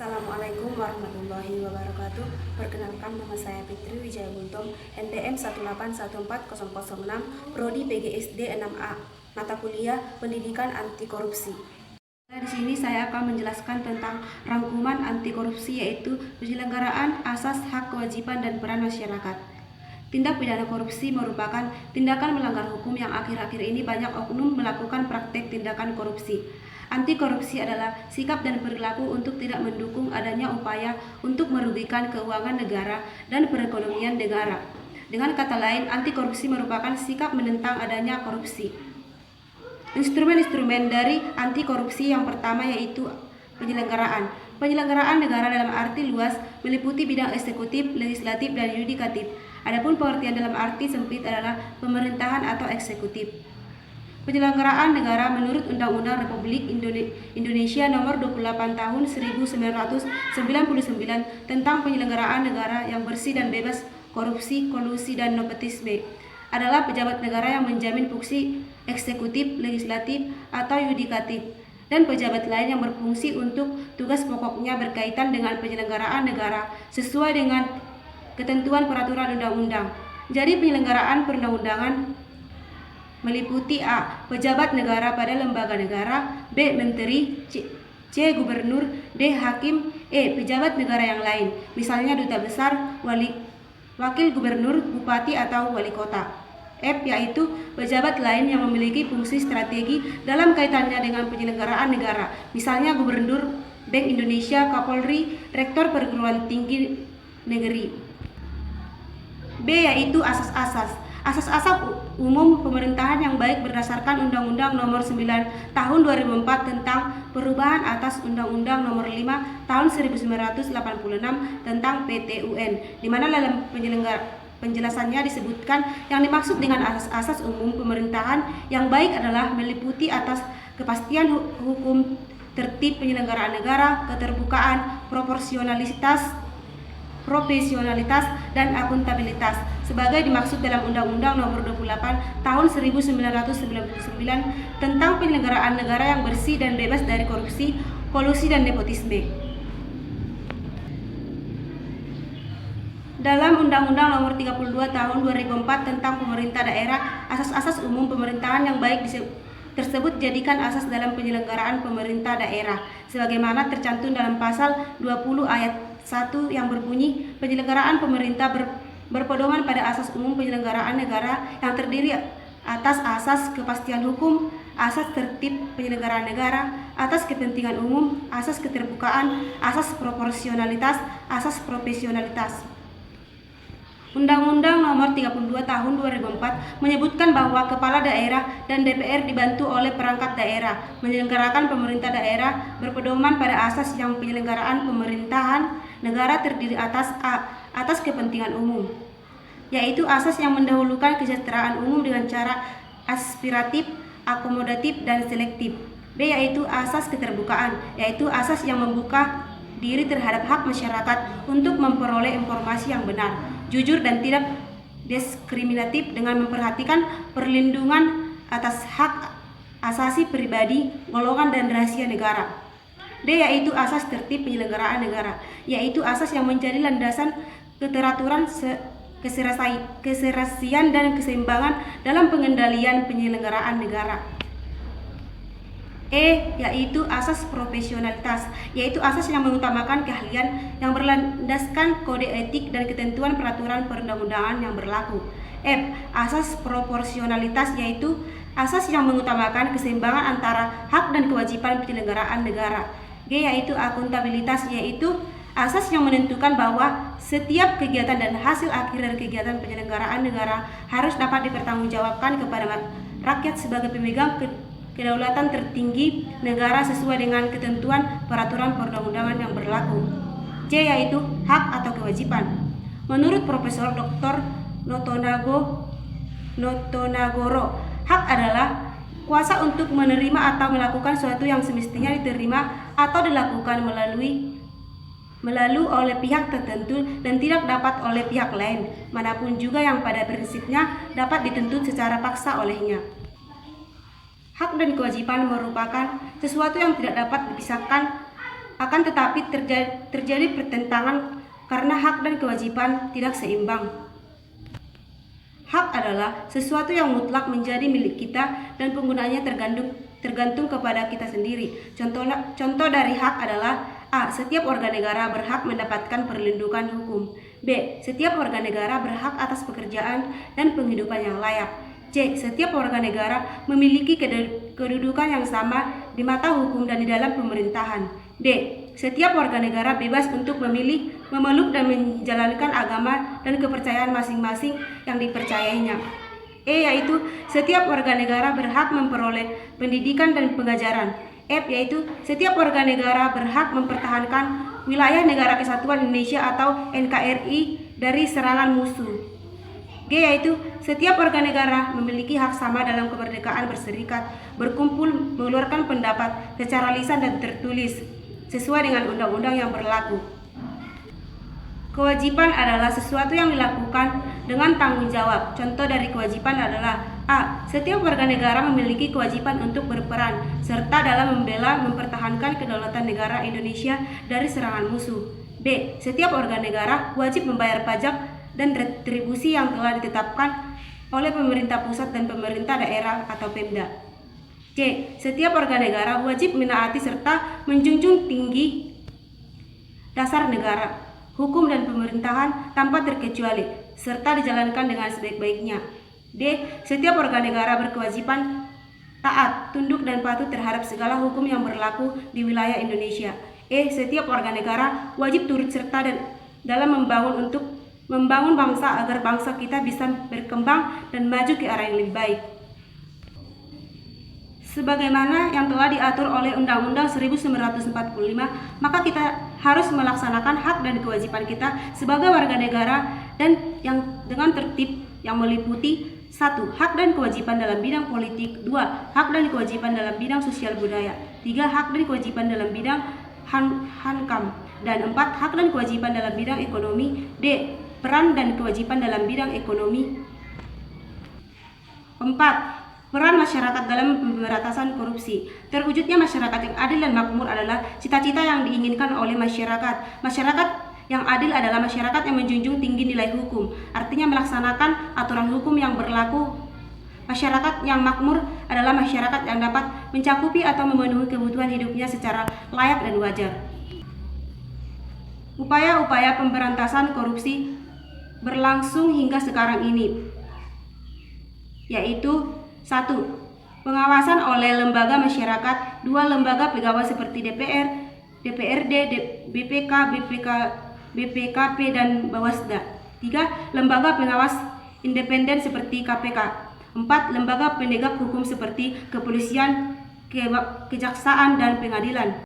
Assalamualaikum warahmatullahi wabarakatuh. Perkenalkan, nama saya Fitri Wijaya Buntom, NPM 1814006, Prodi PGSD 6A, mata kuliah Pendidikan Anti Korupsi. Di sini saya akan menjelaskan tentang rangkuman anti korupsi, yaitu penyelenggaraan asas, hak, kewajiban, dan peran masyarakat. Tindak pidana korupsi merupakan tindakan melanggar hukum yang akhir-akhir ini banyak oknum melakukan praktek tindakan korupsi. Anti korupsi adalah sikap dan perilaku untuk tidak mendukung adanya upaya untuk merugikan keuangan negara dan perekonomian negara. Dengan kata lain, anti korupsi merupakan sikap menentang adanya korupsi. Instrumen-instrumen dari anti korupsi yang pertama yaitu penyelenggaraan. Penyelenggaraan negara dalam arti luas meliputi bidang eksekutif, legislatif, dan yudikatif. Adapun pengertian dalam arti sempit adalah pemerintahan atau eksekutif. Penyelenggaraan negara menurut Undang-Undang Republik Indonesia Nomor 28 Tahun 1999 tentang penyelenggaraan negara yang bersih dan bebas korupsi, kolusi, dan nepotisme adalah pejabat negara yang menjamin fungsi eksekutif, legislatif, atau yudikatif, dan pejabat lain yang berfungsi untuk tugas pokoknya berkaitan dengan penyelenggaraan negara sesuai dengan ketentuan peraturan undang-undang. Jadi penyelenggaraan perundang-undangan meliputi A. Pejabat negara pada lembaga negara, B. Menteri, C. Gubernur, D. Hakim, E. Pejabat negara yang lain, misalnya duta besar, wakil gubernur, bupati, atau wali kota. F. Yaitu pejabat lain yang memiliki fungsi strategi dalam kaitannya dengan penyelenggaraan negara, misalnya gubernur Bank Indonesia, Kapolri, rektor perguruan tinggi negeri. B. Yaitu asas-asas. Asas-asas umum pemerintahan yang baik berdasarkan Undang-Undang Nomor 9 Tahun 2004 tentang perubahan atas Undang-Undang Nomor 5 Tahun 1986 tentang PTUN, di mana dalam penjelasannya disebutkan yang dimaksud dengan asas-asas umum pemerintahan yang baik adalah meliputi atas kepastian hukum, tertib penyelenggaraan negara, keterbukaan, proporsionalitas, profesionalitas, dan akuntabilitas sebagai dimaksud dalam Undang-Undang Nomor 28 Tahun 1999 tentang penyelenggaraan negara yang bersih dan bebas dari korupsi, kolusi, dan nepotisme. Dalam Undang-Undang Nomor 32 Tahun 2004 tentang pemerintah daerah, asas-asas umum pemerintahan yang baik tersebut dijadikan asas dalam penyelenggaraan pemerintah daerah sebagaimana tercantum dalam pasal 20 ayat 1 yang berbunyi penyelenggaraan pemerintah berpedoman pada asas umum penyelenggaraan negara yang terdiri atas asas kepastian hukum, asas tertib penyelenggaraan negara, asas kepentingan umum, asas keterbukaan, asas proporsionalitas, asas profesionalitas. Undang-Undang Nomor 32 Tahun 2004 menyebutkan bahwa kepala daerah dan DPR dibantu oleh perangkat daerah menyelenggarakan pemerintah daerah berpedoman pada asas yang penyelenggaraan pemerintahan negara terdiri atas A. Atas kepentingan umum, yaitu asas yang mendahulukan kesejahteraan umum dengan cara aspiratif, akomodatif, dan selektif. B. Yaitu asas keterbukaan, yaitu asas yang membuka diri terhadap hak masyarakat untuk memperoleh informasi yang benar, jujur, dan tidak diskriminatif dengan memperhatikan perlindungan atas hak asasi pribadi, golongan, dan rahasia negara. D. Yaitu asas tertib penyelenggaraan negara, yaitu asas yang menjadi landasan keteraturan, keserasian, dan keseimbangan dalam pengendalian penyelenggaraan negara. E. Yaitu asas profesionalitas, yaitu asas yang mengutamakan keahlian yang berlandaskan kode etik dan ketentuan peraturan perundang-undangan yang berlaku. F. Asas proporsionalitas, yaitu asas yang mengutamakan keseimbangan antara hak dan kewajiban penyelenggaraan negara. G. Yaitu akuntabilitas, yaitu asas yang menentukan bahwa setiap kegiatan dan hasil akhir dari kegiatan penyelenggaraan negara harus dapat dipertanggungjawabkan kepada rakyat sebagai pemegang kedaulatan tertinggi negara sesuai dengan ketentuan peraturan perundang-undangan yang berlaku. C. Yaitu hak atau kewajiban. Menurut Profesor Dr. Notonagoro, hak adalah kuasa untuk menerima atau melakukan sesuatu yang semestinya diterima atau dilakukan melalui oleh pihak tertentu dan tidak dapat oleh pihak lain, manapun juga yang pada prinsipnya dapat dituntut secara paksa olehnya. Hak dan kewajiban merupakan sesuatu yang tidak dapat dipisahkan Akan tetapi terjadi pertentangan karena hak dan kewajiban tidak seimbang. Hak adalah sesuatu yang mutlak menjadi milik kita dan penggunaannya tergantung kepada kita sendiri. Contoh dari hak adalah: A. Setiap warga negara berhak mendapatkan perlindungan hukum. B. Setiap warga negara berhak atas pekerjaan dan penghidupan yang layak. C. Setiap warga negara memiliki kedudukan yang sama di mata hukum dan di dalam pemerintahan. D. Setiap warga negara bebas untuk memilih, memeluk dan menjalankan agama dan kepercayaan masing-masing yang dipercayainya. E. Yaitu setiap warga negara berhak memperoleh pendidikan dan pengajaran. F. Yaitu setiap warga negara berhak mempertahankan wilayah Negara Kesatuan Indonesia atau NKRI dari serangan musuh. G. Yaitu setiap warga negara memiliki hak sama dalam kemerdekaan berserikat, berkumpul, mengeluarkan pendapat secara lisan dan tertulis sesuai dengan undang-undang yang berlaku. Kewajiban adalah sesuatu yang dilakukan dengan tanggung jawab. Contoh dari kewajiban adalah: A. Setiap warga negara memiliki kewajiban untuk berperan serta dalam membela mempertahankan kedaulatan negara Indonesia dari serangan musuh. B. Setiap warga negara wajib membayar pajak dan retribusi yang telah ditetapkan oleh pemerintah pusat dan pemerintah daerah atau Pemda. C. Setiap warga negara wajib menaati serta menjunjung tinggi dasar negara, hukum dan pemerintahan tanpa terkecuali, serta dijalankan dengan sebaik-baiknya. D. Setiap warga negara berkewajiban taat, tunduk dan patuh terhadap segala hukum yang berlaku di wilayah Indonesia. E. Setiap warga negara wajib turut serta dalam membangun bangsa agar bangsa kita bisa berkembang dan maju ke arah yang lebih baik. Sebagaimana yang telah diatur oleh Undang-Undang 1945, maka kita harus melaksanakan hak dan kewajiban kita sebagai warga negara dan yang dengan tertib yang meliputi: 1. Hak dan kewajiban dalam bidang politik. 2. Hak dan kewajiban dalam bidang sosial budaya. 3. Hak dan kewajiban dalam bidang hankam. Dan 4. Hak dan kewajiban dalam bidang ekonomi. D. Peran dan kewajiban dalam bidang ekonomi. 4. Peran masyarakat dalam pemberantasan korupsi. Terwujudnya masyarakat yang adil dan makmur adalah cita-cita yang diinginkan oleh masyarakat. Masyarakat yang adil adalah masyarakat yang menjunjung tinggi nilai hukum, artinya melaksanakan aturan hukum yang berlaku. Masyarakat yang makmur adalah masyarakat yang dapat mencakupi atau memenuhi kebutuhan hidupnya secara layak dan wajar. Upaya-upaya pemberantasan korupsi berlangsung hingga sekarang ini, yaitu: 1. Pengawasan oleh lembaga masyarakat. 2. Lembaga pegawai seperti DPR, DPRD, BPK, BPKP, dan Bawasda. 3. Lembaga pengawas independen seperti KPK. 4. Lembaga penegak hukum seperti kepolisian, kejaksaan, dan pengadilan.